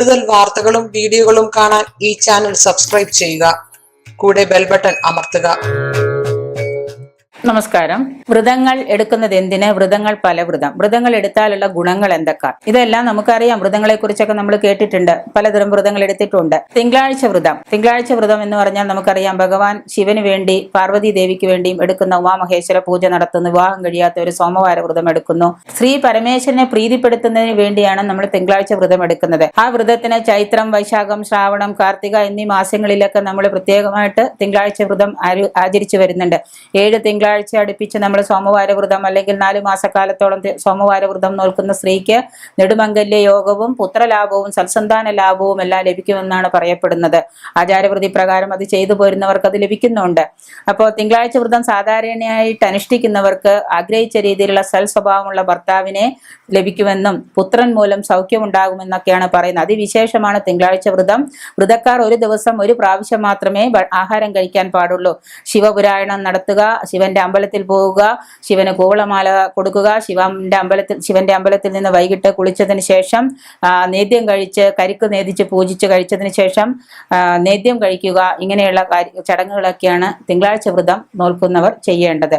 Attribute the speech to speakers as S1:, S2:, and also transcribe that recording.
S1: കൂടുതൽ വാർത്തകളും വീഡിയോകളും കാണാൻ ഈ ചാനൽ സബ്സ്ക്രൈബ് ചെയ്യുക. കൂടെ ബെൽ ബട്ടൺ അമർത്തുക.
S2: നമസ്കാരം. വ്രതങ്ങൾ എടുക്കുന്നത് എന്തിന്? വ്രതങ്ങൾ പല വ്രതങ്ങൾ എടുത്താലുള്ള ഗുണങ്ങൾ എന്തൊക്കെ? ഇതെല്ലാം നമുക്കറിയാം. വ്രതങ്ങളെ കുറിച്ചൊക്കെ നമ്മൾ കേട്ടിട്ടുണ്ട്. പലതരം വ്രതങ്ങൾ എടുത്തിട്ടുണ്ട്. തിങ്കളാഴ്ച വ്രതം എന്ന് പറഞ്ഞാൽ നമുക്കറിയാം, ഭഗവാൻ ശിവന് വേണ്ടി പാർവതി ദേവിക്ക് വേണ്ടിയും എടുക്കുന്ന ഉമാമഹേശ്വര പൂജ നടത്തുന്നു. വിവാഹം കഴിയാത്ത ഒരു സോമവാര വ്രതം എടുക്കുന്നു. ശ്രീ പരമേശ്വരനെ പ്രീതിപ്പെടുത്തുന്നതിന് വേണ്ടിയാണ് നമ്മൾ തിങ്കളാഴ്ച വ്രതം എടുക്കുന്നത്. ആ വ്രതത്തിന് ചൈത്രം, വൈശാഖം, ശ്രാവണം, കാർത്തിക എന്നീ മാസങ്ങളിലൊക്കെ നമ്മൾ പ്രത്യേകമായിട്ട് തിങ്കളാഴ്ച വ്രതം ആചരിച്ചു വരുന്നുണ്ട്. 7 തിങ്കളാഴ്ച അടുപ്പിച്ച് നമ്മൾ സോമവാര വ്രതം അല്ലെങ്കിൽ 4 മാസക്കാലത്തോളം സോമവാര വ്രതം നോക്കുന്ന സ്ത്രീക്ക് നെടുമംഗല്യ യോഗവും പുത്രലാഭവും സൽസന്താന ലാഭവും എല്ലാം ലഭിക്കുമെന്നാണ് പറയപ്പെടുന്നത്. ആചാരവൃത്തി പ്രകാരം അത് ചെയ്തു പോരുന്നവർക്ക് അത് ലഭിക്കുന്നുണ്ട്. അപ്പോൾ തിങ്കളാഴ്ച വ്രതം സാധാരണയായിട്ട് അനുഷ്ഠിക്കുന്നവർക്ക് ആഗ്രഹിച്ച രീതിയിലുള്ള സൽ സ്വഭാവമുള്ള ഭർത്താവിനെ ലഭിക്കുമെന്നും പുത്രൻ മൂലം സൗഖ്യമുണ്ടാകുമെന്നൊക്കെയാണ് പറയുന്നത്. അതിവിശേഷമാണ് തിങ്കളാഴ്ച വ്രതം. വ്രതക്കാർ ഒരു ദിവസം ഒരു പ്രാവശ്യം മാത്രമേ ആഹാരം കഴിക്കാൻ പാടുള്ളൂ. ശിവപുരായണം നടത്തുക, ശിവന്റെ അമ്പലത്തിൽ പോവുക, ശിവന് കൂവളമാല കൊടുക്കുക, ശിവന്റെ അമ്പലത്തിൽ നിന്ന് വൈകിട്ട് കുളിച്ചതിന് ശേഷം നേദ്യം കഴിച്ച് കരിക്ക് നേദിച്ച് പൂജിച്ച് കഴിച്ചതിന് ശേഷം നേദ്യം കഴിക്കുക. ഇങ്ങനെയുള്ള ചടങ്ങുകളൊക്കെയാണ് തിങ്കളാഴ്ച വ്രതം നോൽക്കുന്നവർ ചെയ്യേണ്ടത്.